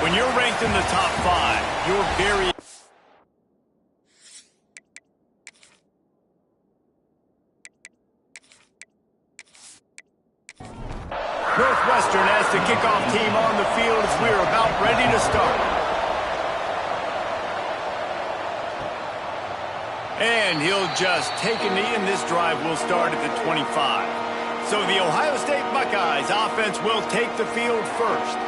When you're ranked in the top 5, you're very... Northwestern has the kickoff team on the field as we're about ready to start. And he'll just take a knee, and this drive will start at the 25. So the Ohio State Buckeyes offense will take the field first.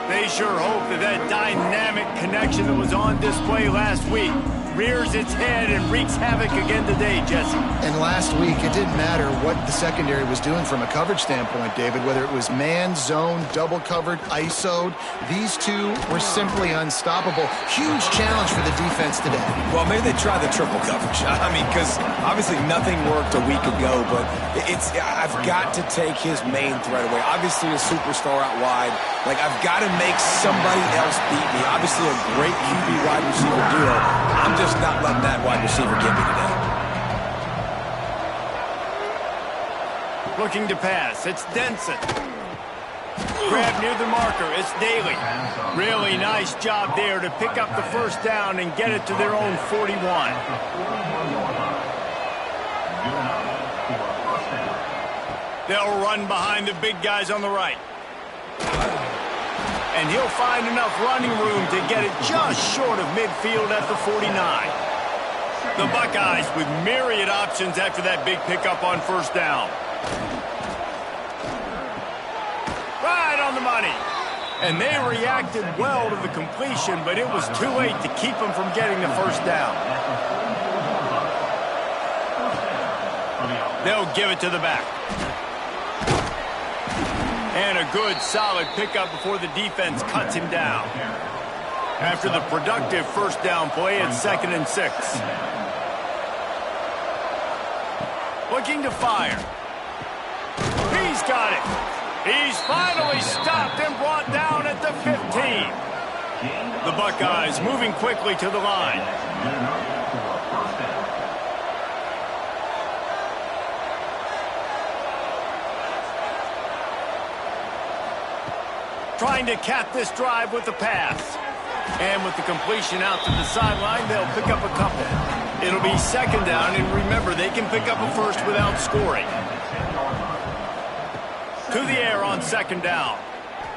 They sure hope that that dynamic connection that was on display last week rears its head and wreaks havoc again today, Jesse. And last week, it didn't matter what the secondary was doing from a coverage standpoint, David, whether it was man, zone, double covered, ISO'd. These two were simply unstoppable. Huge challenge for the defense today. Well, maybe they try the triple coverage. I mean, because obviously nothing worked a week ago, but I've got to take his main threat away. Obviously a superstar out wide. Like, I've got to make somebody else beat me. Obviously a great QB wide receiver duo. I'm just not letting that wide receiver get me today. Looking to pass, it's Denson. Grab near the marker, it's Daly. Really nice job there to pick up the first down and get it to their own 41. They'll run behind the big guys on the right. And he'll find enough running room to get it just short of midfield at the 49. The Buckeyes with myriad options after that big pickup on first down. Right on the money. And they reacted well to the completion, but it was too late to keep them from getting the first down. They'll give it to the back. And a good, solid pickup before the defense cuts him down. After the productive first down play, it's 2nd and 6. Looking to fire. He's got it. He's finally stopped and brought down at the 15. The Buckeyes moving quickly to the line. Trying to cap this drive with the pass. And with the completion out to the sideline, they'll pick up a couple. It'll be 2nd down, and remember, they can pick up a first without scoring. To the air on 2nd down.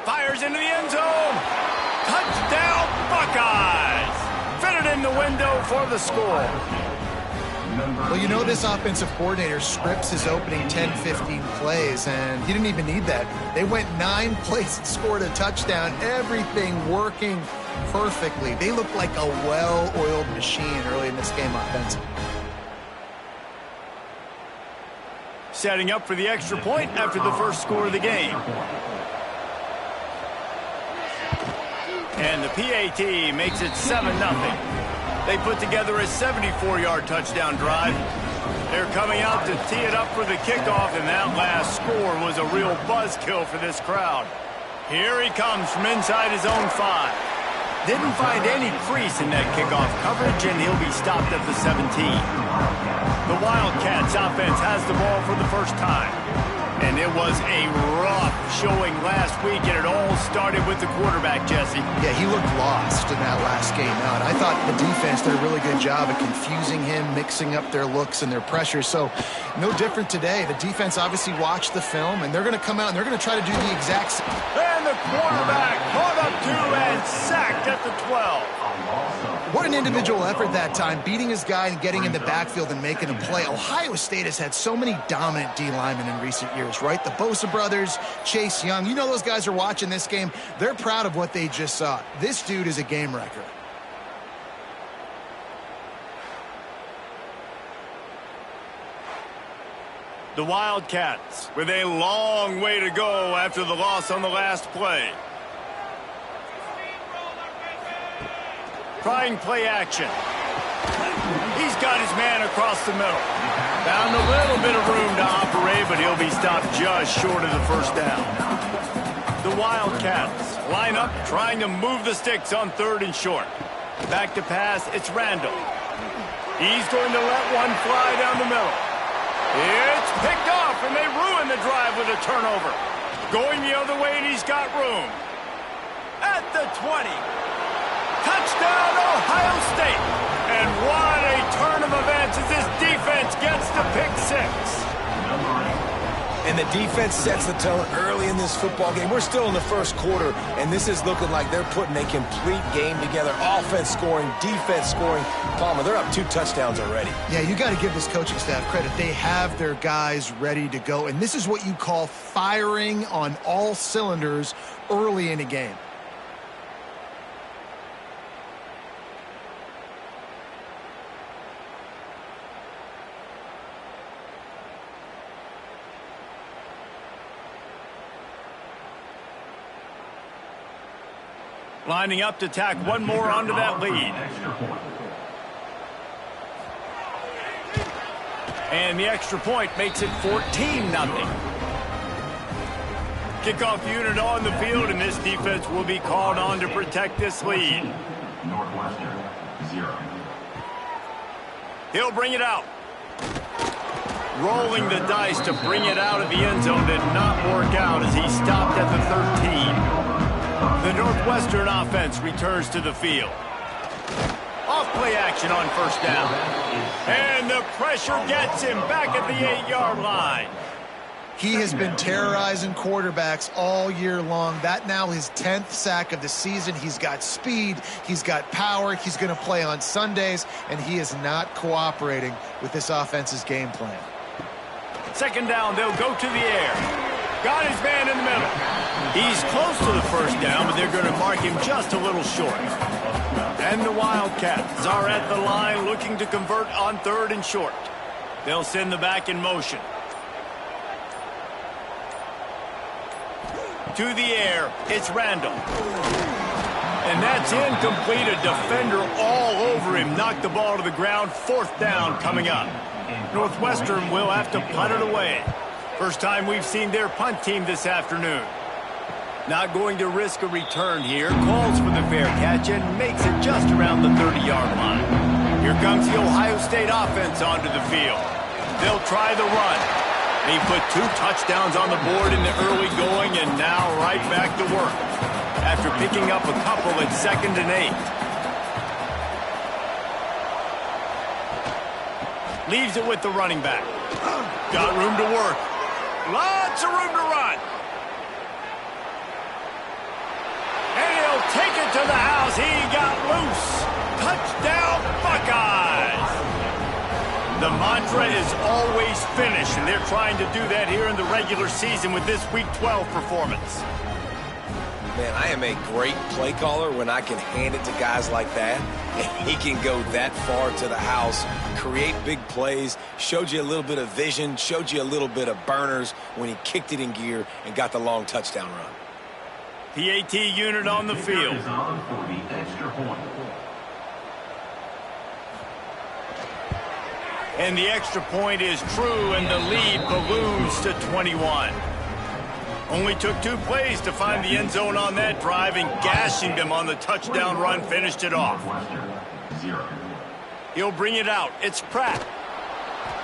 Fires into the end zone. Touchdown, Buckeyes! Fitted in the window for the score. Well, you know this offensive coordinator scripts his opening 10, 15 plays, and he didn't even need that. They went 9 plays and scored a touchdown, everything working perfectly. They looked like a well-oiled machine early in this game offensively. Setting up for the extra point after the first score of the game. And the PAT makes it 7-0. They put together a 74-yard touchdown drive. They're coming out to tee it up for the kickoff, and that last score was a real buzzkill for this crowd. Here he comes from inside his own 5. Didn't find any crease in that kickoff coverage, and he'll be stopped at the 17. The Wildcats offense has the ball for the first time. And it was a rough showing last week, and it all started with the quarterback, Jesse. Yeah, he looked lost in that last game out. I thought the defense did a really good job of confusing him, mixing up their looks and their pressure. So no different today. The defense obviously watched the film, and they're going to come out and they're going to try to do the exact same. And the quarterback caught up to and sacked at the 12. What an individual effort that time, beating his guy and getting in the backfield and making a play. Ohio State has had so many dominant D linemen in recent years, right? The Bosa brothers, Chase Young. You know those guys are watching this game. They're proud of what they just saw. This dude is a game wrecker. The Wildcats with a long way to go after the loss on the last play. Trying play action. He's got his man across the middle. Found a little bit of room to operate, but he'll be stopped just short of the first down. The Wildcats line up, trying to move the sticks on 3rd and short. Back to pass, it's Randall. He's going to let one fly down the middle. It's picked off, and they ruin the drive with a turnover. Going the other way, and he's got room. At at the 20. Touchdown, Ohio State. And what a turn of events as this defense gets the pick six. And the defense sets the tone early in this football game. We're still in the first quarter, and this is looking like they're putting a complete game together. Offense scoring, defense scoring. Palmer, they're up 2 touchdowns already. Yeah, you got to give this coaching staff credit. They have their guys ready to go, and this is what you call firing on all cylinders early in a game. Lining up to tack one more onto that lead. And the extra point makes it 14-0. Kickoff unit on the field, and this defense will be called on to protect this lead. Northwestern, 0. He'll bring it out. Rolling the dice to bring it out of the end zone did not work out as he stopped at the 13. The Northwestern offense returns to the field. Off play action on first down. And the pressure gets him back at the 8-yard line. He has been terrorizing quarterbacks all year long. That now his 10th sack of the season. He's got speed. He's got power. He's going to play on Sundays, and he is not cooperating with this offense's game plan. Second down, they'll go to the air. Got his man in the middle. He's close to the first down, but they're going to mark him just a little short. And the Wildcats are at the line looking to convert on 3rd and short. They'll send the back in motion. To the air, it's Randall. And that's incomplete. A defender all over him. Knocked the ball to the ground. 4th down coming up. Northwestern will have to punt it away. First time we've seen their punt team this afternoon. Not going to risk a return here. Calls for the fair catch and makes it just around the 30-yard line. Here comes the Ohio State offense onto the field. They'll try the run. He put 2 touchdowns on the board in the early going and now right back to work after picking up a couple at 2nd and 8. Leaves it with the running back. Got room to work. Lots of room to run. And he'll take it to the house. He got loose. Touchdown, Buckeyes. The mantra is always finish, and they're trying to do that here in the regular season with this Week 12 performance. Man, I am a great play caller when I can hand it to guys like that. And he can go that far to the house, create big plays, showed you a little bit of vision, showed you a little bit of burners when he kicked it in gear and got the long touchdown run. PAT unit on the field. And the extra point is true, and the lead balloons to 21. Only took 2 plays to find the end zone on that drive, and gashing them on the touchdown run finished it off. He'll bring it out. It's Pratt.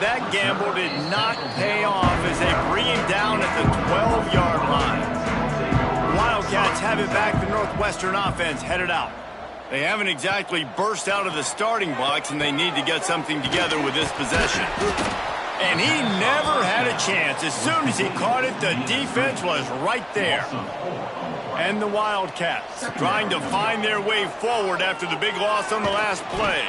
That gamble did not pay off as they bring him down at the 12-yard line. Wildcats have it back. The Northwestern offense headed out. They haven't exactly burst out of the starting blocks, and they need to get something together with this possession. And he never had a chance. As soon as he caught it, the defense was right there. And the Wildcats trying to find their way forward after the big loss on the last play.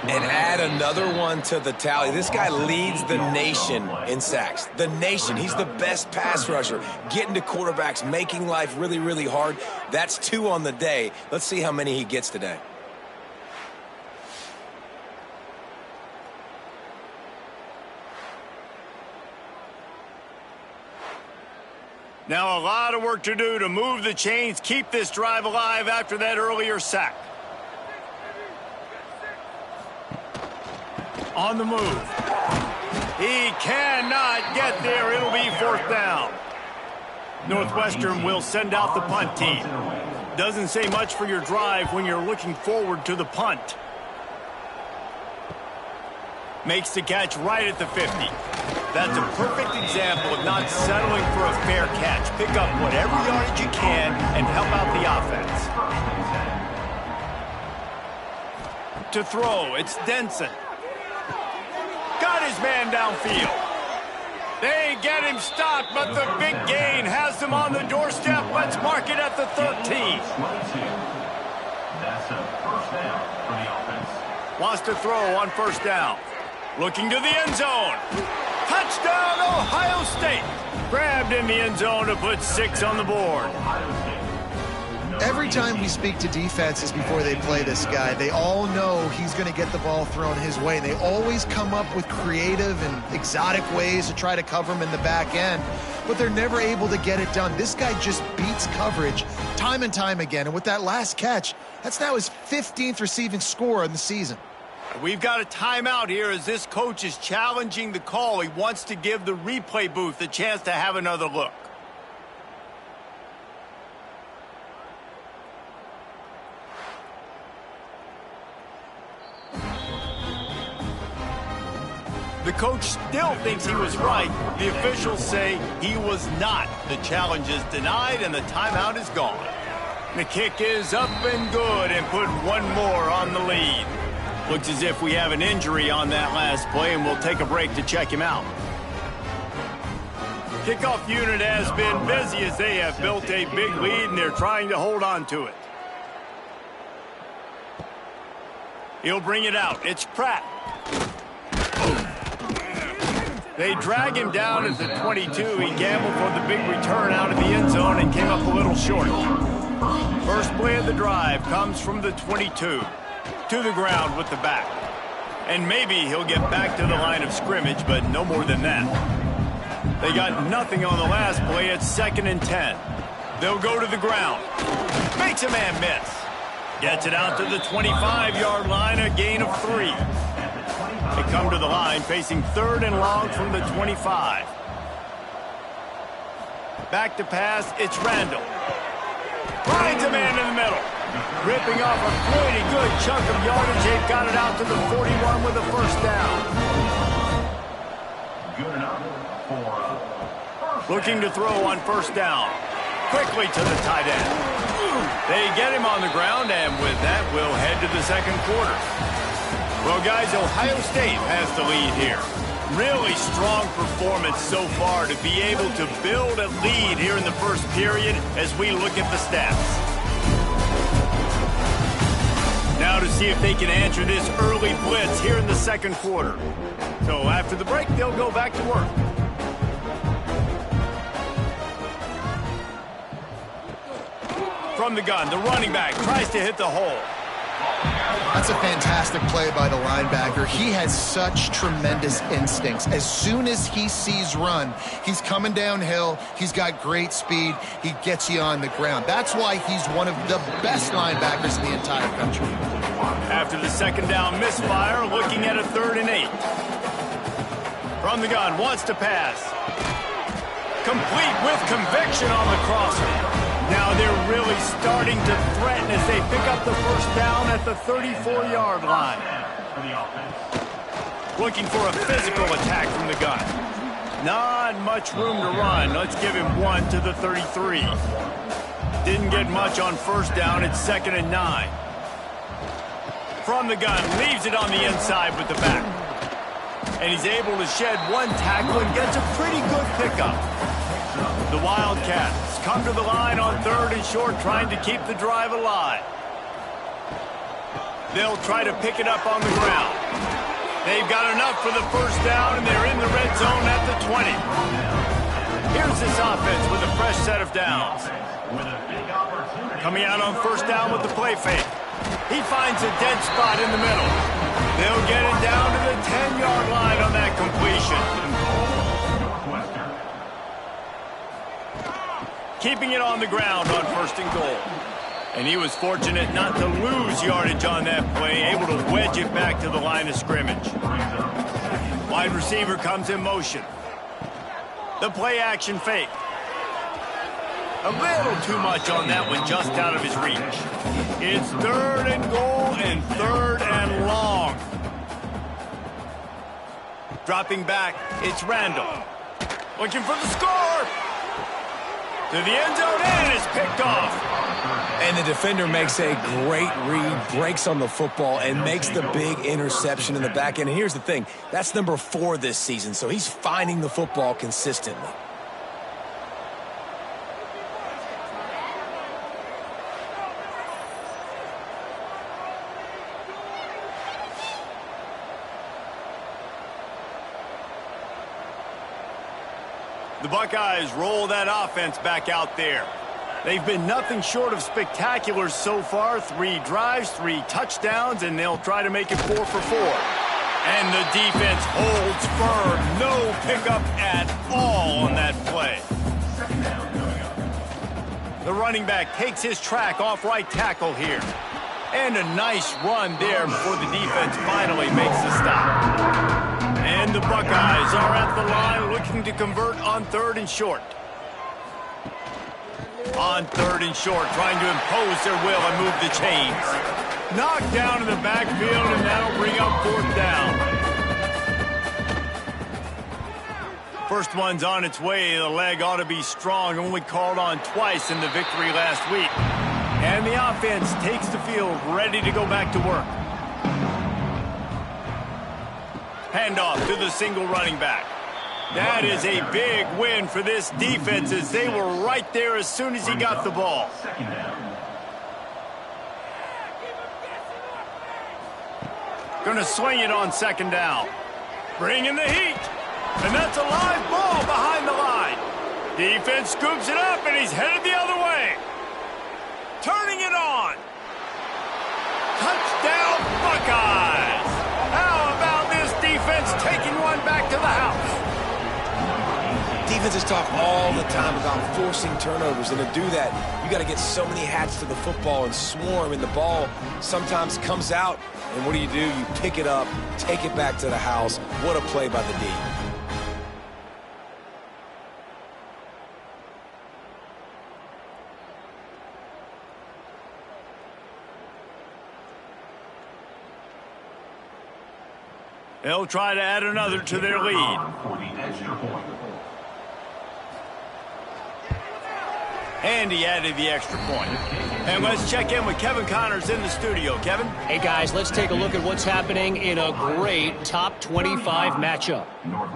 And add another one to the tally. This guy leads the nation in sacks. The nation. He's the best pass rusher. Getting to quarterbacks, making life really, really hard. That's 2 on the day. Let's see how many he gets today. Now a lot of work to do to move the chains, keep this drive alive after that earlier sack. On the move. He cannot get there. It'll be 4th down. Northwestern will send out the punt team. Doesn't say much for your drive when you're looking forward to the punt. Makes the catch right at the 50. That's a perfect example of not settling for a fair catch. Pick up whatever yardage you can and help out the offense. To throw, it's Denson. Got his man downfield. They get him stopped, but the big gain has them on the doorstep. Let's mark it at the 13. That's a first down for the offense. Wants to throw on first down. Looking to the end zone. Touchdown, Ohio State. Grabbed in the end zone to put 6 on the board. Every time we speak to defenses before they play this guy, they all know he's going to get the ball thrown his way. They always come up with creative and exotic ways to try to cover him in the back end, but they're never able to get it done. This guy just beats coverage time and time again, and with that last catch, that's now his 15th receiving score in the season. We've got a timeout here as this coach is challenging the call. He wants to give the replay booth a chance to have another look. The coach still thinks he was right. The officials say he was not. The challenge is denied and the timeout is gone. The kick is up and good and put one more on the lead. Looks as if we have an injury on that last play, and we'll take a break to check him out. Kickoff unit has been busy as they have built a big lead, and they're trying to hold on to it. He'll bring it out. It's Pratt. They drag him down at the 22. He gambled for the big return out of the end zone and came up a little short. First play of the drive comes from the 22. To the ground with the back. And maybe he'll get back to the line of scrimmage, but no more than that. They got nothing on the last play. It's 2nd and 10. They'll go to the ground. Makes a man miss. Gets it out to the 25-yard line, a gain of 3. They come to the line facing 3rd and long from the 25. Back to pass, it's Randall. Finds a man in the middle. Ripping off a pretty good chunk of yardage. They've got it out to the 41 with a first down. Good enough for Looking to throw on first down. Quickly to the tight end. They get him on the ground, and with that, we'll head to the second quarter. Well, guys, Ohio State has the lead here. Really strong performance so far to be able to build a lead here in the first period as we look at the stats. Now to see if they can answer this early blitz here in the second quarter. So after the break, they'll go back to work. From the gun, the running back tries to hit the hole. That's a fantastic play by the linebacker. He has such tremendous instincts. As soon as he sees run, he's coming downhill. He's got great speed. He gets you on the ground. That's why he's one of the best linebackers in the entire country. After the second down misfire, looking at a 3rd and 8. From the gun, wants to pass. Complete with conviction on the crosser. Now they're really starting to threaten as they pick up the first down at the 34-yard line. Looking for a physical attack from the gun. Not much room to run. Let's give him 1 to the 33. Didn't get much on first down. It's 2nd and 9. From the gun, leaves it on the inside with the back. And he's able to shed one tackle and gets a pretty good pickup. The Wildcats come to the line on 3rd and short, trying to keep the drive alive. They'll try to pick it up on the ground. They've got enough for the first down, and they're in the red zone at the 20. Here's this offense with a fresh set of downs. Coming out on first down with the play fake. He finds a dead spot in the middle. They'll get it down to the 10-yard line on that completion. Keeping it on the ground on 1st and goal. And he was fortunate not to lose yardage on that play, able to wedge it back to the line of scrimmage. Wide receiver comes in motion. The play action fake. A little too much on that one, just out of his reach. It's 3rd and goal and 3rd and long. Dropping back, it's Randall. Looking for the score. To the end zone, and it's picked off. And the defender makes a great read, breaks on the football, and makes the big interception in the back end. And here's the thing, that's number 4 this season, so he's finding the football consistently. The Buckeyes roll that offense back out there. They've been nothing short of spectacular so far. 3 drives, 3 touchdowns, and they'll try to make it 4 for 4. And the defense holds firm. No pickup at all on that play. The running back takes his track off right tackle here. And a nice run there before the defense finally makes the stop. And the Buckeyes are at the line looking to convert on 3rd and short. On 3rd and short, trying to impose their will and move the chains. Knocked down in the backfield, and that'll bring up 4th down. First one's on its way. The leg ought to be strong. Only called on twice in the victory last week. And the offense takes the field, ready to go back to work. Handoff to the single running back. That is a big win for this defense as they were right there as soon as he got the ball. Going to swing it on 2nd down. Bring in the heat. And that's a live ball behind the line. Defense scoops it up and he's headed the other way. Turning it on. Touchdown Buckeyes. How about this defense taking one back to the house? Defenses talk all the time about forcing turnovers, and to do that, you got to get so many hats to the football and swarm, and the ball sometimes comes out, and what do? You pick it up, take it back to the house. What a play by the D. They'll try to add another to their lead. And he added the extra point. And let's check in with Kevin Connors in the studio. Kevin? Hey, guys, let's take a look at what's happening in a great top 25 matchup.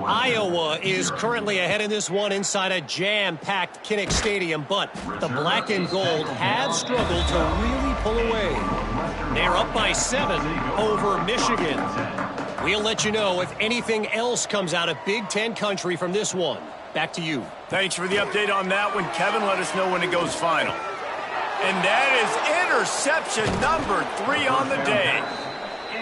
Iowa is currently ahead in this one inside a jam-packed Kinnick Stadium, but the black and gold have struggled to really pull away. They're up by 7 over Michigan. We'll let you know if anything else comes out of Big Ten country from this one. Back to you. Thanks for the update on that one, Kevin. Let us know when it goes final. And that is interception number 3 on the day.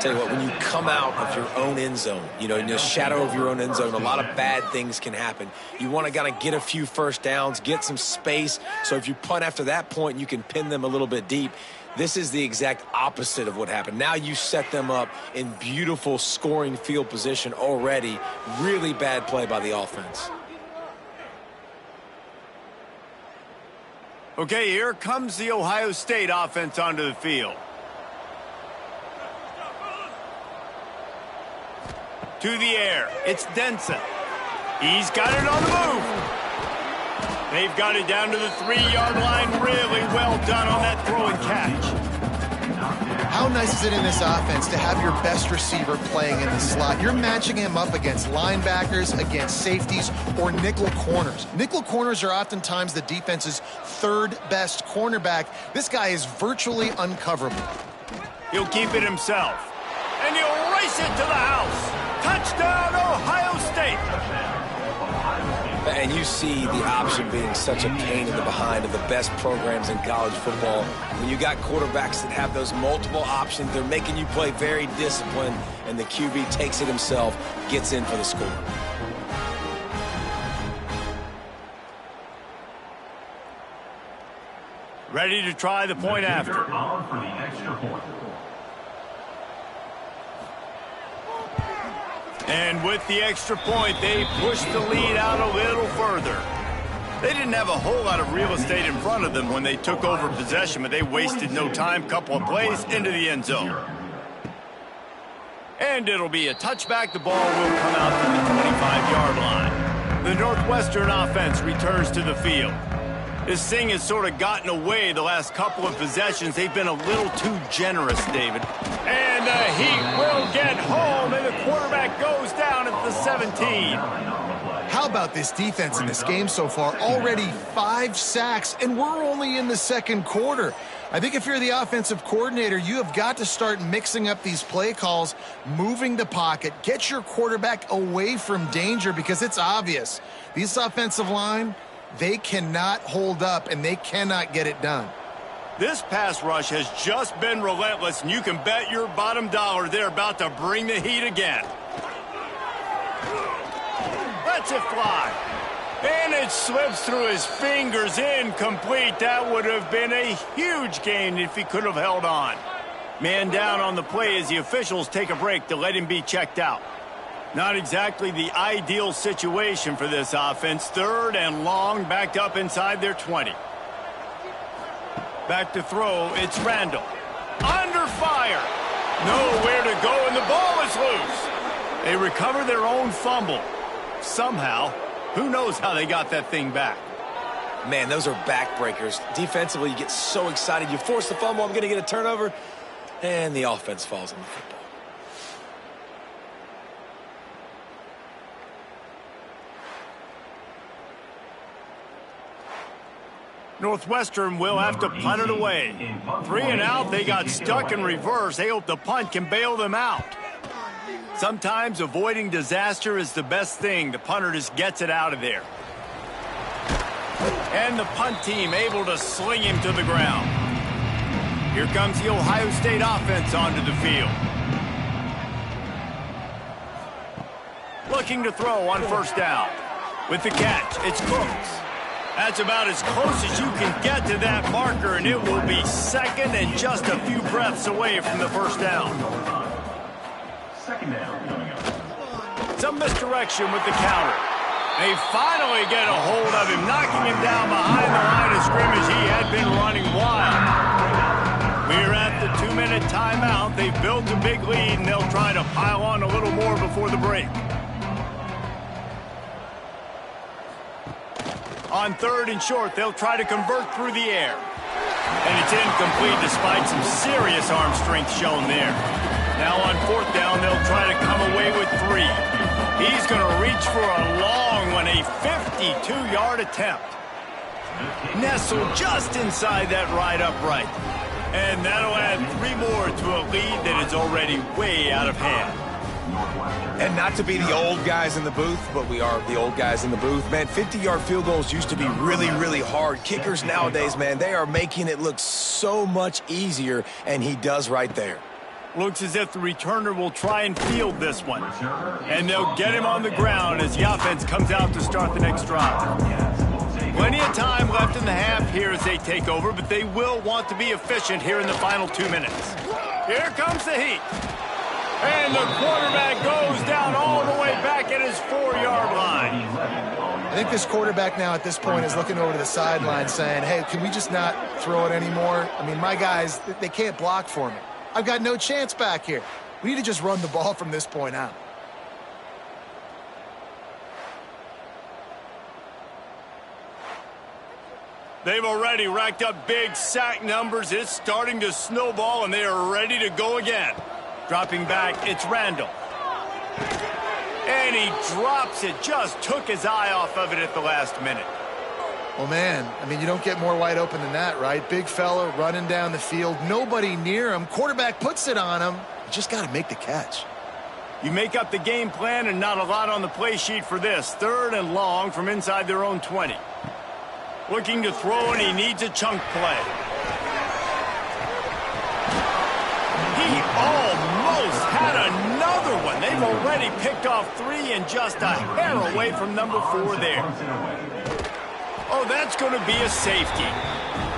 Tell you what, when you come out of your own end zone, in the shadow of your own end zone, a lot of bad things can happen. You want to kind of get a few first downs, get some space, so if you punt after that point, you can pin them a little bit deep. This is the exact opposite of what happened. Now you set them up in beautiful scoring field position already. Really bad play by the offense. Okay, here comes the Ohio State offense onto the field. To the air, it's Denson. He's got it on the move. They've got it down to the 3-yard line. Really well done on that throw and catch. How nice is it in this offense to have your best receiver playing in the slot? You're matching him up against linebackers, against safeties, or nickel corners. Nickel corners are oftentimes the defense's 3rd best cornerback. This guy is virtually uncoverable. He'll keep it himself. And he'll race it to the house. Touchdown, Ohio State. And you see the option being such a pain in the behind of the best programs in college football. When you got quarterbacks that have those multiple options, they're making you play very disciplined, and the QB takes it himself, gets in for the score. Ready to try the point after. And with the extra point, they pushed the lead out a little further. They didn't have a whole lot of real estate in front of them when they took over possession, but they wasted no time. Couple of plays into the end zone. And it'll be a touchback. The ball will come out to the 25-yard line. The Northwestern offense returns to the field. This thing has sort of gotten away the last couple of possessions. They've been a little too generous, David. And the Heat will get home, and the quarterback goes down at the 17. How about this defense in this game so far? Already 5 sacks, and we're only in the second quarter. I think if you're the offensive coordinator, you have got to start mixing up these play calls, moving the pocket, get your quarterback away from danger, because it's obvious. This offensive line, they cannot hold up, and they cannot get it done. This pass rush has just been relentless, and you can bet your bottom dollar they're about to bring the heat again. Lets it fly. And it slips through his fingers, incomplete. That would have been a huge gain if he could have held on. Man down on the play as the officials take a break to let him be checked out. Not exactly the ideal situation for this offense. 3rd and long, backed up inside their 20. Back to throw, it's Randall. Under fire. Nowhere to go, and the ball is loose. They recover their own fumble. Somehow. Who knows how they got that thing back? Man, those are backbreakers. Defensively, you get so excited. You force the fumble, I'm going to get a turnover, and the offense falls on the football. Northwestern will have to punt it away. 3 and out, they got stuck in reverse. They hope the punt can bail them out. Sometimes avoiding disaster is the best thing. The punter just gets it out of there. And the punt team able to sling him to the ground. Here comes the Ohio State offense onto the field. Looking to throw on 1st down. With the catch, it's Cooks. That's about as close as you can get to that marker, and it will be 2nd and just a few breaths away from the 1st down. 2nd down coming up. Some misdirection with the counter. They finally get a hold of him, knocking him down behind the line of scrimmage. He had been running wild. We're at the 2-minute timeout. They've built a big lead, and they'll try to pile on a little more before the break. On 3rd and short, they'll try to convert through the air. And it's incomplete despite some serious arm strength shown there. Now on 4th down, they'll try to come away with 3. He's going to reach for a long one, a 52-yard attempt. Nestled just inside that right upright. And that'll add 3 more to a lead that is already way out of hand. And not to be the old guys in the booth, but we are the old guys in the booth. Man, 50-yard field goals used to be really, really hard. Kickers nowadays, man, they are making it look so much easier, and he does right there. Looks as if the returner will try and field this one. And they'll get him on the ground as the offense comes out to start the next drive. Plenty of time left in the half here as they take over, but they will want to be efficient here in the final 2 minutes. Here comes the Heat. And the quarterback goes down all the way back at his 4-yard line. I think this quarterback now at this point is looking over to the sideline saying, hey, can we just not throw it anymore? I mean, my guys, they can't block for me. I've got no chance back here. We need to just run the ball from this point out. They've already racked up big sack numbers. It's starting to snowball, and they are ready to go again. Dropping back, it's Randall. And he drops it. Just took his eye off of it at the last minute. Well, man, I mean, you don't get more wide open than that, right? Big fella running down the field. Nobody near him. Quarterback puts it on him. You just got to make the catch. You make up the game plan and not a lot on the play sheet for this. 3rd and long from inside their own 20. Looking to throw, and he needs a chunk play. He almost had another one. They've already picked off 3 and just a hair away from number 4 there. Oh, that's going to be a safety.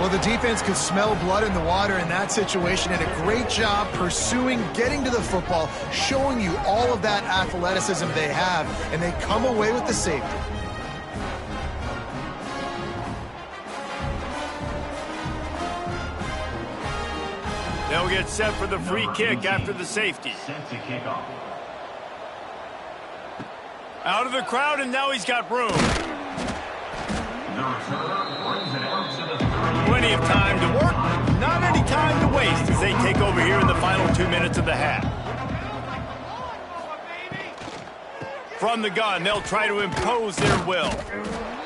Well, the defense could smell blood in the water in that situation, and a great job pursuing, getting to the football, showing you all of that athleticism they have, and they come away with the safety. They'll get set for the free kick after the safety. Set to kick off. Out of the crowd, and now he's got room. The returner brings it out to the 30. Plenty of time to work, not any time to waste as they take over here in the final 2 minutes of the half. From the gun, they'll try to impose their will.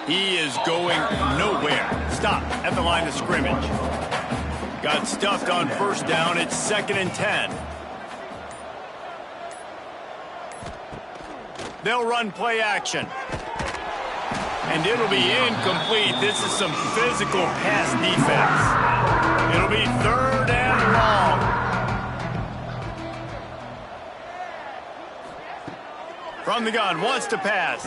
He is going nowhere. Stop at the line of scrimmage. Got stuffed on first down. It's 2nd and 10. They'll run play action. And it'll be incomplete. This is some physical pass defense. It'll be 3rd and long. From the gun, wants to pass.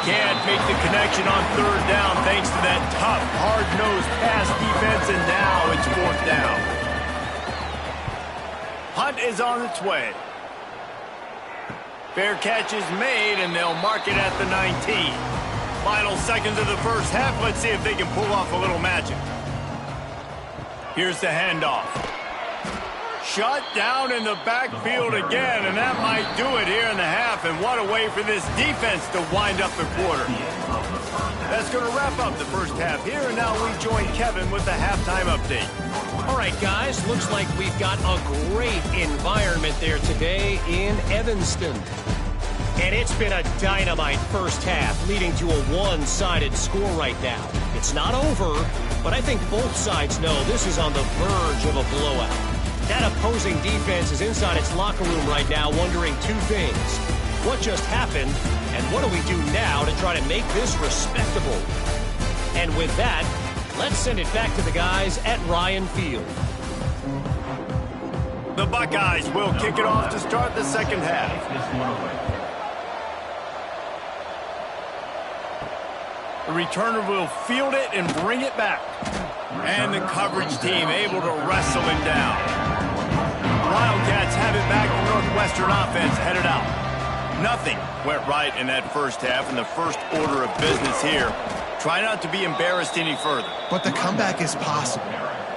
Can't make the connection on 3rd down thanks to that tough, hard-nosed pass defense, and now it's 4th down. Hunt is on its way. Fair catch is made, and they'll mark it at the 19. Final seconds of the first half. Let's see if they can pull off a little magic. Here's the handoff. Shut down in the backfield again, and that might do it here in the half. And what a way for this defense to wind up the quarter. That's going to wrap up the first half here, and now we join Kevin with the halftime update. All right, guys, looks like we've got a great environment there today in Evanston. And it's been a dynamite first half, leading to a one-sided score right now. It's not over, but I think both sides know this is on the verge of a blowout. That opposing defense is inside its locker room right now wondering 2 things. What just happened, and what do we do now to try to make this respectable? And with that, let's send it back to the guys at Ryan Field. The Buckeyes will kick it off to start the second half. The returner will field it and bring it back. And the coverage team able to wrestle him down. Wildcats have it back. The Northwestern offense headed out. Nothing went right in that first half, and the first order of business here. Try not to be embarrassed any further. But the comeback is possible.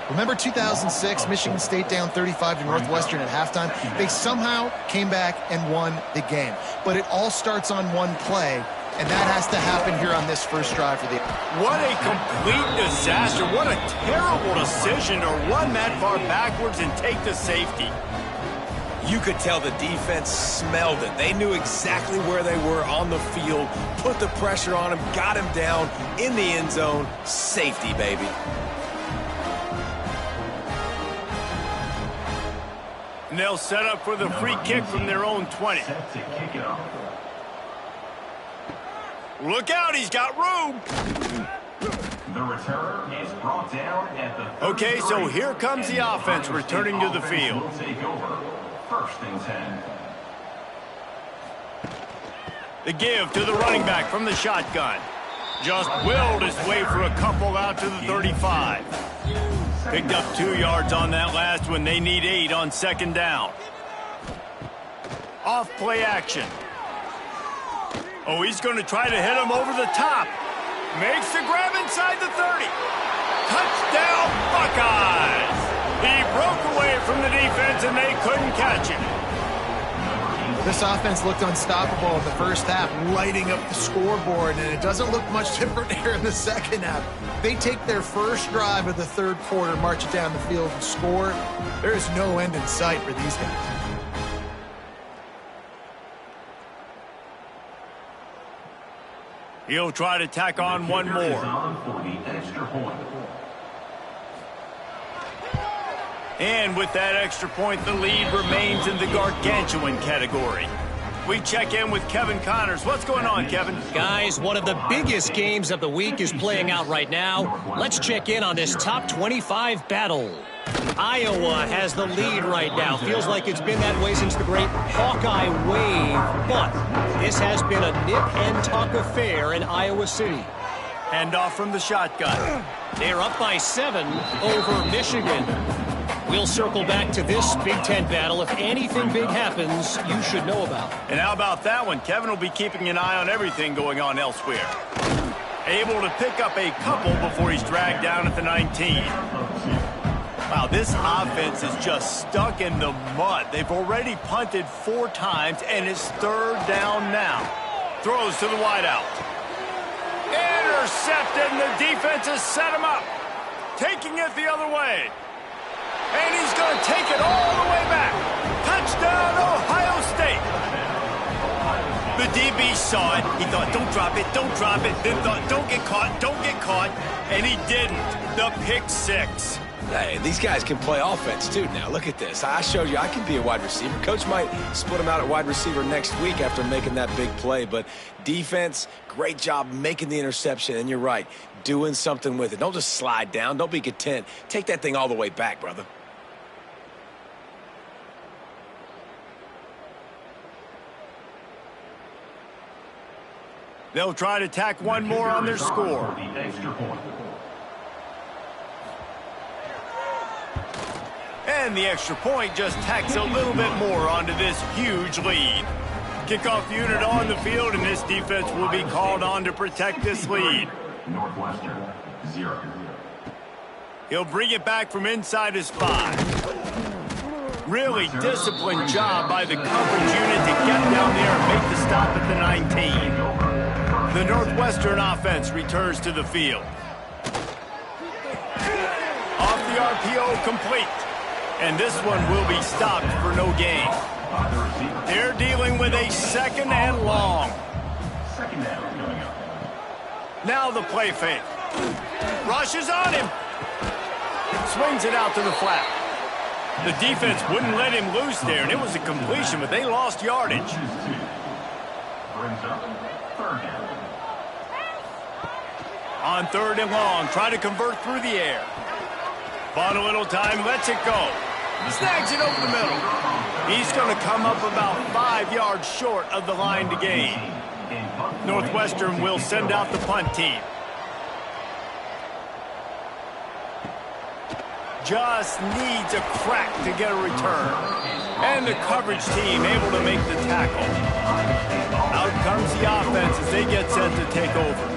Remember 2006, Michigan State down 35 to Northwestern at halftime? They somehow came back and won the game. But it all starts on one play, and that has to happen here on this first drive for the... What a complete disaster. What a terrible decision to run that far backwards and take the safety. You could tell the defense smelled it. They knew exactly where they were on the field, put the pressure on him, got him down in the end zone. Safety, baby. And they'll set up for the free kick from their own 20. Set to kick it off. Look out, he's got room. The return is brought down at the 33. Okay, so here comes the offense returning to the field. Will take over. 1st and 10. The give to the running back from the shotgun. Just willed his way for a couple out to the 35. Picked up 2 yards on that last one. They need 8 on 2nd down. Off play action. Oh, he's going to try to hit him over the top. Makes the grab inside the 30. Touchdown, Buckeyes! He broke away from the defense, and they couldn't catch him. This offense looked unstoppable in the first half, lighting up the scoreboard, and it doesn't look much different here in the second half. They take their first drive of the 3rd quarter, march it down the field, and score. There is no end in sight for these guys. He'll try to tack on one more. For the extra point. And with that extra point, the lead remains in the gargantuan category. We check in with Kevin Connors. What's going on, Kevin? Guys, one of the biggest games of the week is playing out right now. Let's check in on this top 25 battle. Iowa has the lead right now. Feels like it's been that way since the great Hawkeye wave. But this has been a nip and tuck affair in Iowa City. Handoff from the shotgun. They're up by 7 over Michigan. We'll circle back to this Big Ten battle. If anything big happens, you should know about. And how about that one? Kevin will be keeping an eye on everything going on elsewhere. Able to pick up a couple before he's dragged down at the 19. Wow, this offense is just stuck in the mud. They've already punted 4 times, and it's 3rd down now. Throws to the wideout. Intercepted, and the defense has set him up. Taking it the other way. And he's going to take it all the way back. Touchdown, Ohio State. The DB saw it. He thought, don't drop it, don't drop it. Then thought, don't get caught, don't get caught. And he didn't. The pick 6. Hey, these guys can play offense, too, now. Look at this. I showed you I can be a wide receiver. Coach might split him out at wide receiver next week after making that big play. But defense, great job making the interception. And you're right, doing something with it. Don't just slide down. Don't be content. Take that thing all the way back, brother. They'll try to tack one more on their score. And the extra point just tacks a little bit more onto this huge lead. Kickoff unit on the field, and this defense will be called on to protect this lead. Northwestern, 0. He'll bring it back from inside his 5. Really disciplined job by the coverage unit to get down there and make the stop at the 19. The Northwestern offense returns to the field. Off the RPO, complete. And this one will be stopped for no gain. They're dealing with a 2nd and long. Now the play fake. Rushes on him. Swings it out to the flat. The defense wouldn't let him loose there, and it was a completion, but they lost yardage. On 3rd and long, try to convert through the air. Bought a little time, lets it go. Snags it over the middle. He's going to come up about 5 yards short of the line to gain. Northwestern will send out the punt team. Just needs a crack to get a return. And the coverage team able to make the tackle. Out comes the offense as they get set to take over.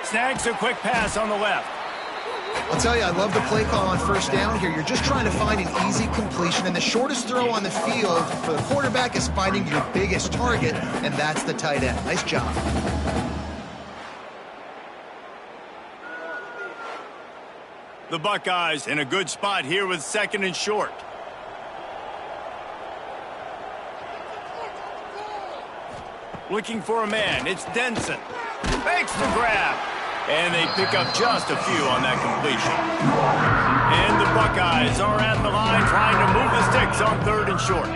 Snags a quick pass on the left. I'll tell you, I love the play call on 1st down here. You're just trying to find an easy completion, and the shortest throw on the field for the quarterback is finding your biggest target, and that's the tight end. Nice job. The Buckeyes in a good spot here with 2nd and short. Looking for a man. It's Denson. Makes the grab. And they pick up just a few on that completion. And the Buckeyes are at the line trying to move the sticks on 3rd and short.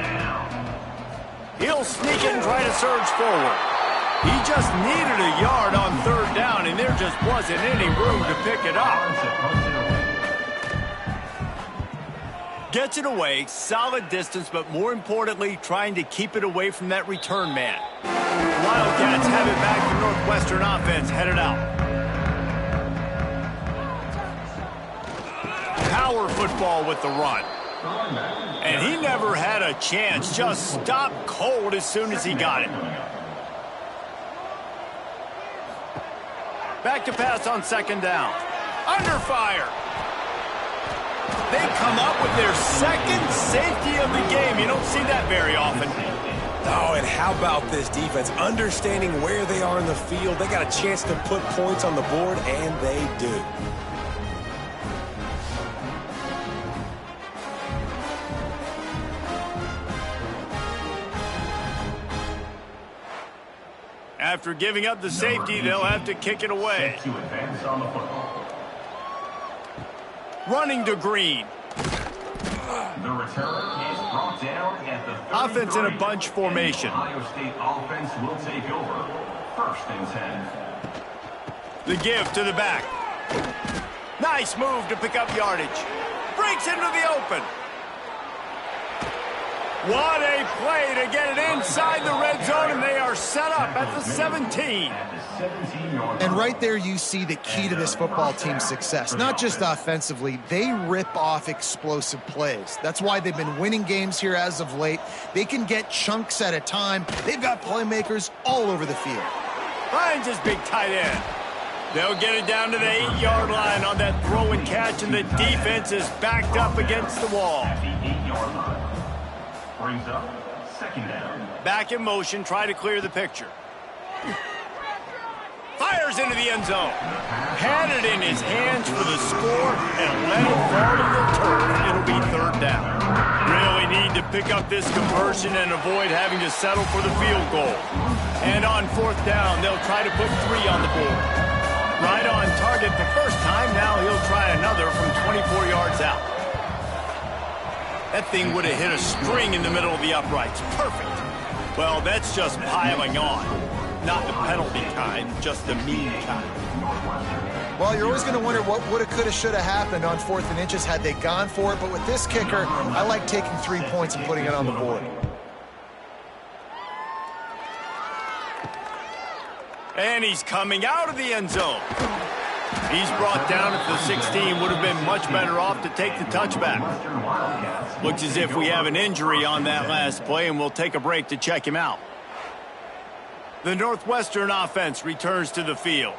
He'll sneak it and try to surge forward. He just needed a yard on 3rd down, and there just wasn't any room to pick it up. Gets it away, solid distance, but more importantly, trying to keep it away from that return man. Wildcats have it back to Northwestern offense headed out. Power football with the run. And he never had a chance, just stopped cold as soon as he got it. Back to pass on 2nd down. Under fire. They come up with their 2nd safety of the game. You don't see that very often. Oh, and how about this defense? Understanding where they are in the field. They got a chance to put points on the board, and they do. After giving up the safety, they'll have to kick it away. Running to Green. The return is brought down at the 33. Offense in a bunch formation. Ohio State offense will take over. 1st and 10. The give to the back. Nice move to pick up yardage. Breaks into the open. What a play to get it inside the red zone, and they are set up at the 17. And right there you see the key to this football team's success. Not just offensively, they rip off explosive plays. That's why they've been winning games here as of late. They can get chunks at a time. They've got playmakers all over the field. Finds his big tight end. They'll get it down to the 8-yard line on that throw and catch, and the defense is backed up against the wall. At the 8-yard line. Brings up second down. Back in motion, try to clear the picture. Fires into the end zone. Had it in his hands for the score and let it fall to the turf. It'll be third down. Really need to pick up this conversion and avoid having to settle for the field goal. And on fourth down, they'll try to put 3 on the board. Right on target the first time. Now he'll try another from 24 yards out. That thing would have hit a string in the middle of the uprights. Perfect. Well, that's just piling on. Not the penalty kind, just the mean kind. Well, you're always going to wonder what woulda, coulda, shoulda happened on 4th and inches had they gone for it. But with this kicker, I like taking 3 points and putting it on the board. And he's coming out of the end zone. He's brought down at the 16. Would have been much better off to take the touchback. Looks as if we have an injury on that last play, and we'll take a break to check him out. The Northwestern offense returns to the field.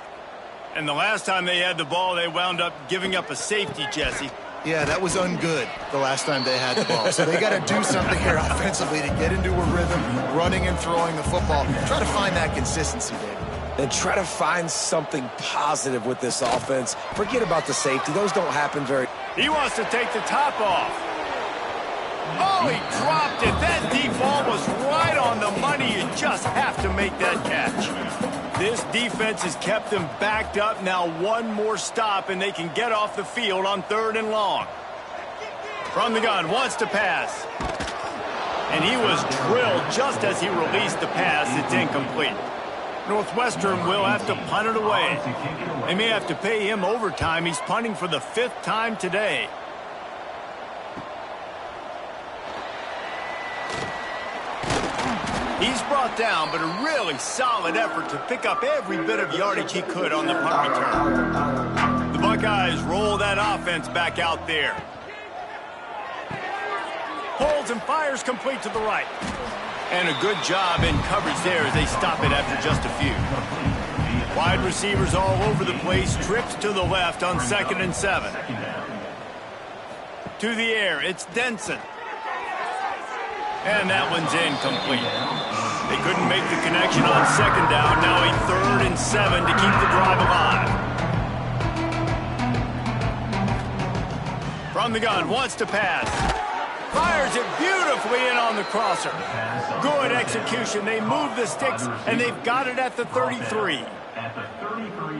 And the last time they had the ball, they wound up giving up a safety, Jesse. Yeah, that was ungood the last time they had the ball. So they got to do something here offensively to get into a rhythm, running and throwing the football. Try to find that consistency, David. And try to find something positive with this offense. Forget about the safety. Those don't happen very... He wants to take the top off. Oh, he dropped it. That deep ball was right on the money. You just have to make that catch. This defense has kept them backed up. Now one more stop, and they can get off the field on 3rd and long. From the gun, wants to pass. And he was drilled just as he released the pass. It's incomplete. Northwestern will have to punt it away. They may have to pay him overtime. He's punting for the 5th time today. He's brought down, but a really solid effort to pick up every bit of yardage he could on the punt return. The Buckeyes roll that offense back out there. Holds and fires complete to the right. And a good job in coverage there as they stop it after just a few. Wide receivers all over the place. Trips to the left on 2nd and 7. To the air, it's Denson. And that one's incomplete. They couldn't make the connection on 2nd down. Now a 3rd and 7 to keep the drive alive. From the gun, wants to pass. Fires it beautifully in on the crosser. Good execution. They move the sticks, and they've got it at the 33.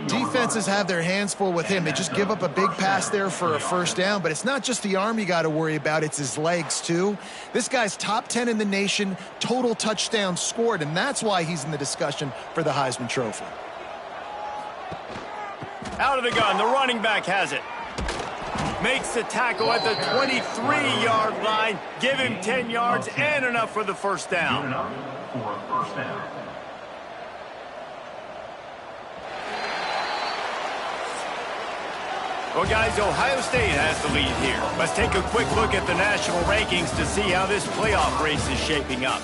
Defenses have their hands full with him. They just give up a big pass there for a 1st down, but it's not just the arm you got to worry about, it's his legs too. This guy's top 10 in the nation, total touchdowns scored, and that's why he's in the discussion for the Heisman Trophy. Out of the gun, the running back has it. Makes the tackle at the 23-yard line. Give him 10 yards and enough for the 1st down. Well, guys, Ohio State has the lead here. Let's take a quick look at the national rankings to see how this playoff race is shaping up.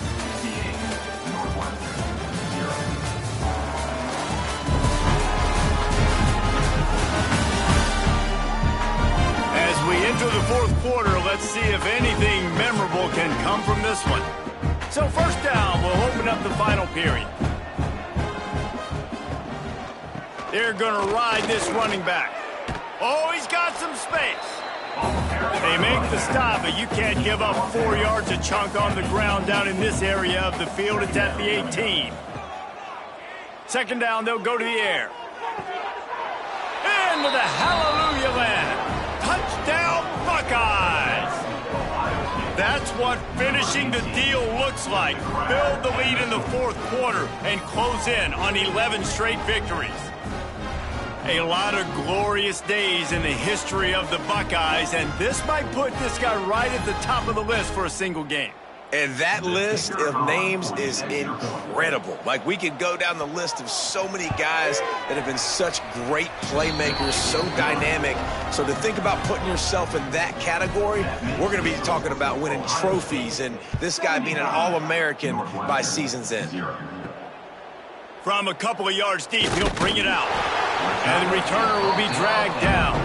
As we enter the 4th quarter, let's see if anything memorable can come from this one. So 1st down, we'll open up the final period. They're going to ride this running back. Oh, he's got some space. They make the stop, but you can't give up 4 yards a chunk on the ground down in this area of the field. It's at the 18. 2nd down, they'll go to the air. Into the hallelujah land. Touchdown, Buckeyes! That's what finishing the deal looks like. Build the lead in the 4th quarter and close in on 11 straight victories. A lot of glorious days in the history of the Buckeyes, and this might put this guy right at the top of the list for a single game. And that list of names is incredible. Like, we could go down the list of so many guys that have been such great playmakers, so dynamic. So to think about putting yourself in that category, we're going to be talking about winning trophies and this guy being an All-American by season's end. From a couple of yards deep, he'll bring it out. And the returner will be dragged down.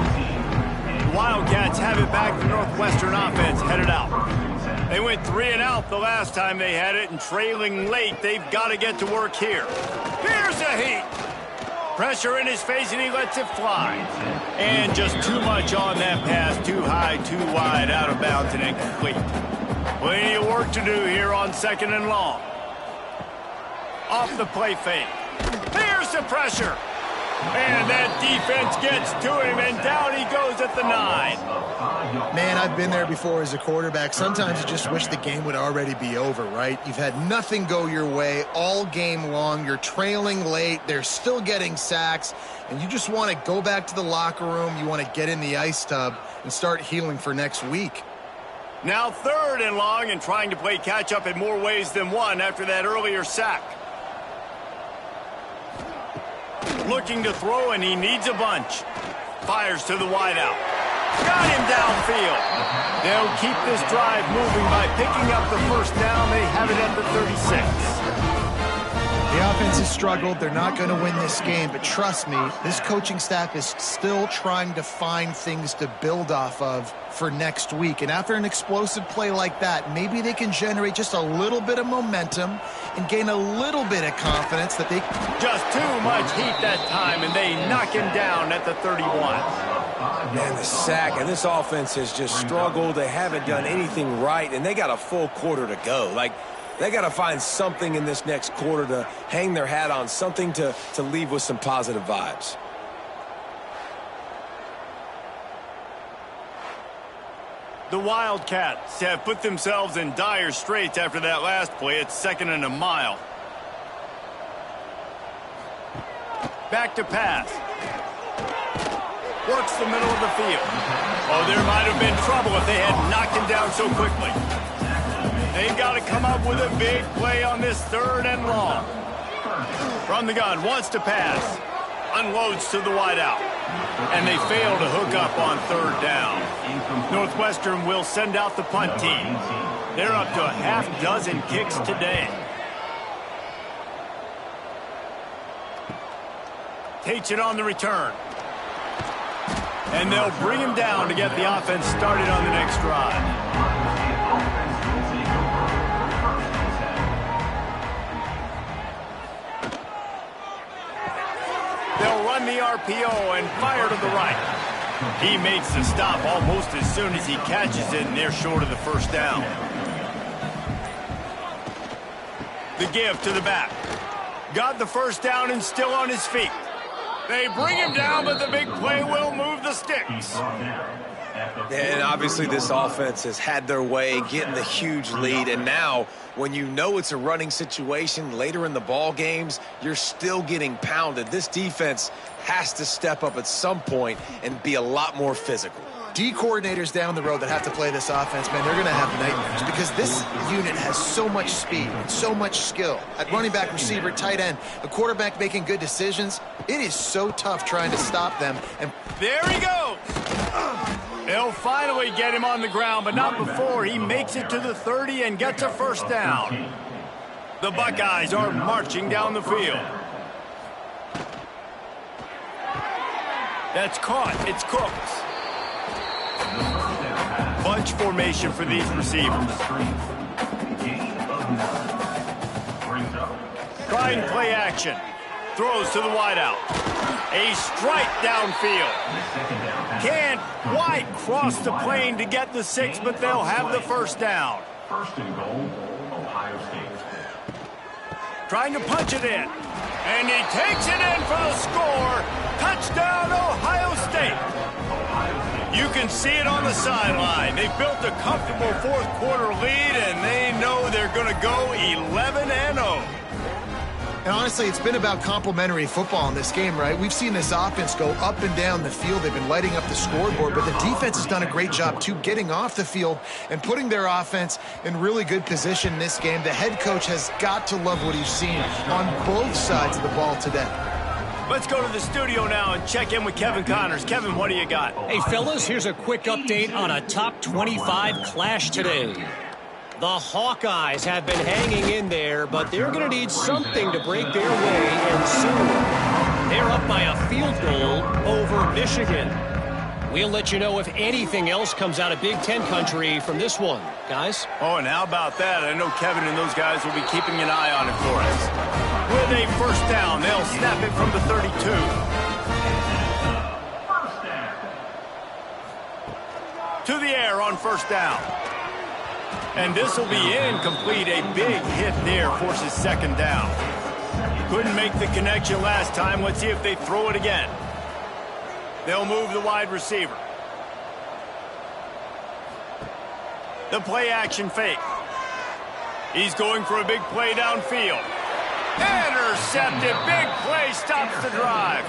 The Wildcats have it back. The Northwestern offense headed out. They went 3 and out the last time they had it, and trailing late, they've got to get to work here. Here's a heat. Pressure in his face, and he lets it fly. And just too much on that pass. Too high, too wide, out of bounds, and incomplete. Plenty of work to do here on 2nd and long. Off the play fake. Here's the pressure. And that defense gets to him, and down he goes at the 9. Man, I've been there before as a quarterback. Sometimes you just wish the game would already be over, right? You've had nothing go your way all game long. You're trailing late. They're still getting sacks. And you just want to go back to the locker room. You want to get in the ice tub and start healing for next week. Now 3rd and long, and trying to play catch-up in more ways than one after that earlier sack. Looking to throw, and he needs a bunch. Fires to the wideout. Got him downfield. They'll keep this drive moving by picking up the first down. They have it at the 36. The offense has struggled. They're not going to win this game, but trust me, this coaching staff is still trying to find things to build off of for next week. And after an explosive play like that, maybe they can generate just a little bit of momentum and gain a little bit of confidence that they... Just too much heat that time, and they knock him down at the 31. Man, the sack, and this offense has just struggled. They haven't done anything right, and they got a full quarter to go. Like, they got to find something in this next quarter to hang their hat on, something to leave with some positive vibes. The Wildcats have put themselves in dire straits after that last play. It's 2nd and a mile. Back to pass. Works the middle of the field. Oh, there might have been trouble if they had knocked him down so quickly. They've got to come up with a big play on this 3rd and long. From the gun, wants to pass. Unloads to the wideout. And they fail to hook up on 3rd down. Northwestern will send out the punt team. They're up to a half-dozen kicks today. Takes it on the return. And they'll bring him down to get the offense started on the next drive. They'll run the RPO and fire to the right. He makes the stop almost as soon as he catches it, and they're short of the first down. The give to the back. Got the first down and still on his feet. They bring him down, but the big play will move the sticks. And obviously this offense has had their way getting the huge lead, and now when you know it's a running situation later in the ball games, you're still getting pounded. This defense has to step up at some point and be a lot more physical. D coordinators down the road that have to play this offense, man, they're going to have nightmares because this unit has so much speed and so much skill. At running back, receiver, tight end, the quarterback making good decisions, it is so tough trying to stop them. And there he goes. They'll finally get him on the ground, but not before he makes it to the 30 and gets a first down. The Buckeyes are marching down the field. That's caught. It's Cooks. Bunch formation for these receivers. Trying play action. Throws to the wideout. A strike downfield. Can't quite cross the plane to get the 6, but they'll have the first down. First and goal, Ohio State. Trying to punch it in. And he takes it in for the score. Touchdown, Ohio State. You can see it on the sideline. They built a comfortable fourth quarter lead, and they know they're going to go 11-0. And honestly, it's been about complementary football in this game, right? We've seen this offense go up and down the field. They've been lighting up the scoreboard, but the defense has done a great job, too, getting off the field and putting their offense in really good position in this game. The head coach has got to love what he's seen on both sides of the ball today. Let's go to the studio now and check in with Kevin Connors. Kevin, what do you got? Hey, fellas, here's a quick update on a top 25 clash today. The Hawkeyes have been hanging in there, but they're going to need something to break their way, and soon. They're up by a field goal over Michigan. We'll let you know if anything else comes out of Big Ten country from this one, guys. Oh, and how about that? I know Kevin and those guys will be keeping an eye on it for us. With a first down, they'll snap it from the 32. To the air on first down. And this will be incomplete. A big hit there forces second down. Couldn't make the connection last time. Let's see if they throw it again. They'll move the wide receiver. The play action fake. He's going for a big play downfield. Intercepted. Big play stops the drive.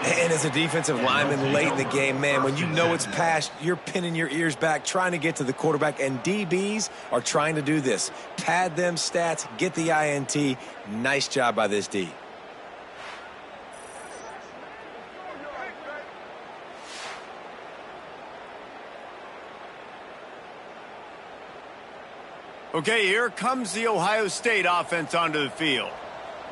And as a defensive lineman late in the game, man, when you know it's past, you're pinning your ears back, trying to get to the quarterback, and DBs are trying to do this. Pad them stats, get the INT. Nice job by this D. Okay, here comes the Ohio State offense onto the field.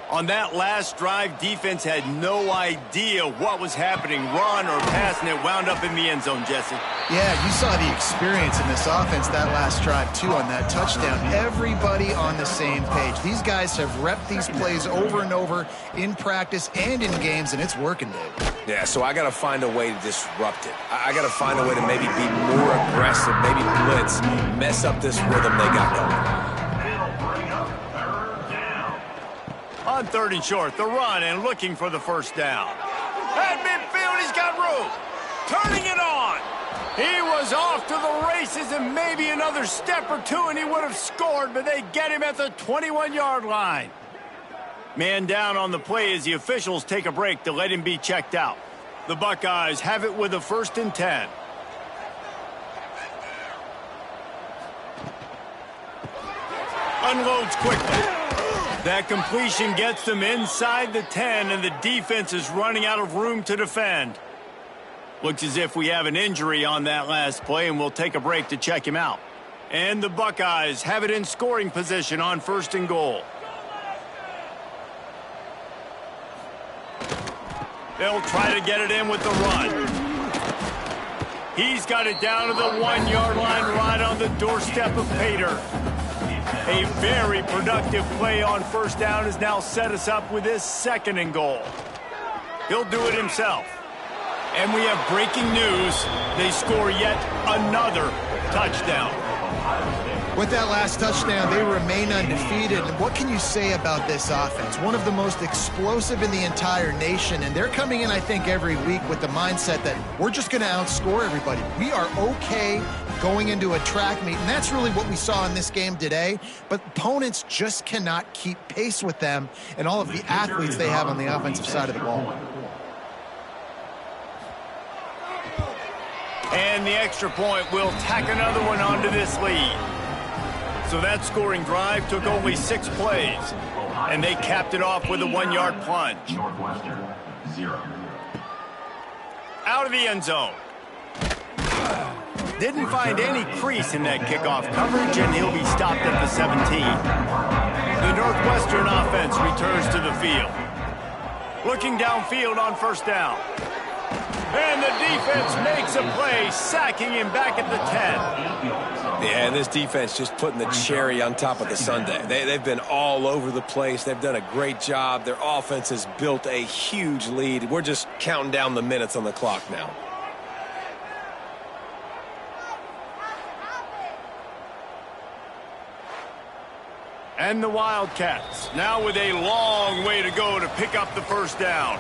On that last drive, defense had no idea what was happening, run or pass, and it wound up in the end zone, Jesse. Yeah, you saw the experience in this offense that last drive, too, on that touchdown. Everybody on the same page. These guys have repped these plays over and over in practice and in games, and it's working, Dave. Yeah, so I got to find a way to disrupt it. I got to find a way to maybe be more aggressive, maybe blitz, mess up this rhythm they got going. On third and short, the run and looking for the first down. At midfield, he's got room. Turning it on. He was off to the races and maybe another step or two and he would have scored, but they get him at the 21-yard line. Man down on the play as the officials take a break to let him be checked out. The Buckeyes have it with a 1st and 10. Unloads quickly. That completion gets them inside the 10, and the defense is running out of room to defend. Looks as if we have an injury on that last play, and we'll take a break to check him out. And the Buckeyes have it in scoring position on 1st and goal. They'll try to get it in with the run. He's got it down to the 1-yard line right on the doorstep of Pater. A very productive play on first down has now set us up with his 2nd and goal. He'll do it himself. And we have breaking news. They score yet another touchdown. With that last touchdown, they remain undefeated. And what can you say about this offense? One of the most explosive in the entire nation. And they're coming in, I think, every week with the mindset that we're just going to outscore everybody. We are okay going into a track meet. And that's really what we saw in this game today. But opponents just cannot keep pace with them and all of the athletes they have on the offensive side of the ball. And the extra point will tack another one onto this lead. So that scoring drive took only 6 plays, and they capped it off with a 1-yard plunge. Northwestern, 0. Out of the end zone. Didn't find any crease in that kickoff coverage, and he'll be stopped at the 17. The Northwestern offense returns to the field. Looking downfield on first down. And the defense makes a play, sacking him back at the 10. Yeah, and this defense just putting the cherry on top of the sundae. They've been all over the place. They've done a great job. Their offense has built a huge lead. We're just counting down the minutes on the clock now. And the Wildcats, now with a long way to go to pick up the first down.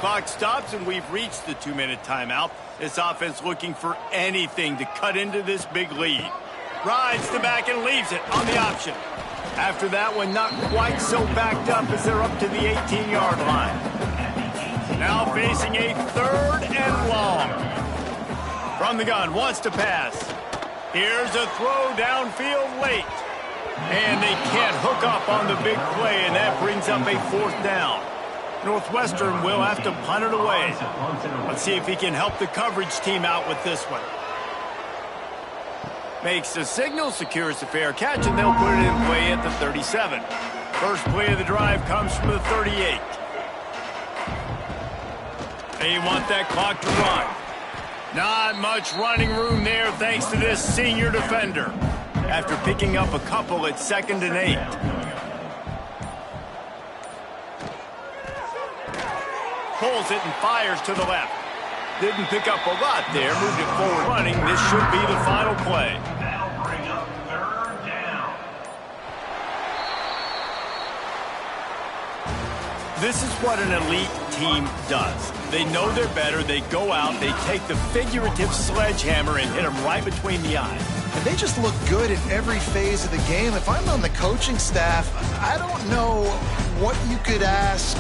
Clock stops, and we've reached the 2-minute timeout. This offense looking for anything to cut into this big lead. Rides the back and leaves it on the option. After that one, not quite so backed up as they're up to the 18-yard line. Now facing a 3rd and long. From the gun, wants to pass. Here's a throw downfield late. And they can't hook up on the big play, and that brings up a 4th down. Northwestern will have to punt it away. Let's see if he can help the coverage team out with this one. Makes the signal, secures the fair catch, and they'll put it in play at the 37. First play of the drive comes from the 38. They want that clock to run. Not much running room there thanks to this senior defender. After picking up a couple at 2nd and 8. Pulls it and fires to the left. Didn't pick up a lot there. Moved it forward running. This should be the final play. That'll bring up 3rd down. This is what an elite team does. They know they're better. They go out. They take the figurative sledgehammer and hit them right between the eyes. And they just look good in every phase of the game. If I'm on the coaching staff, I don't know what you could ask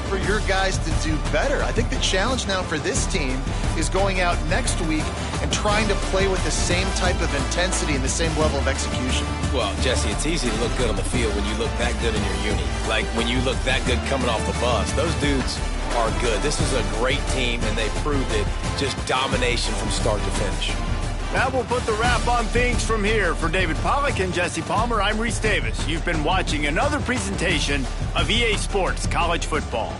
for your guys to do better. I think the challenge now for this team is going out next week and trying to play with the same type of intensity and the same level of execution. Well, Jesse, it's easy to look good on the field when you look that good in your uni. Like when you look that good coming off the bus. Those dudes are good. This is a great team, and they proved it. Just domination from start to finish. That will put the wrap on things from here. For David Pollack and Jesse Palmer, I'm Reese Davis. You've been watching another presentation of EA Sports College Football.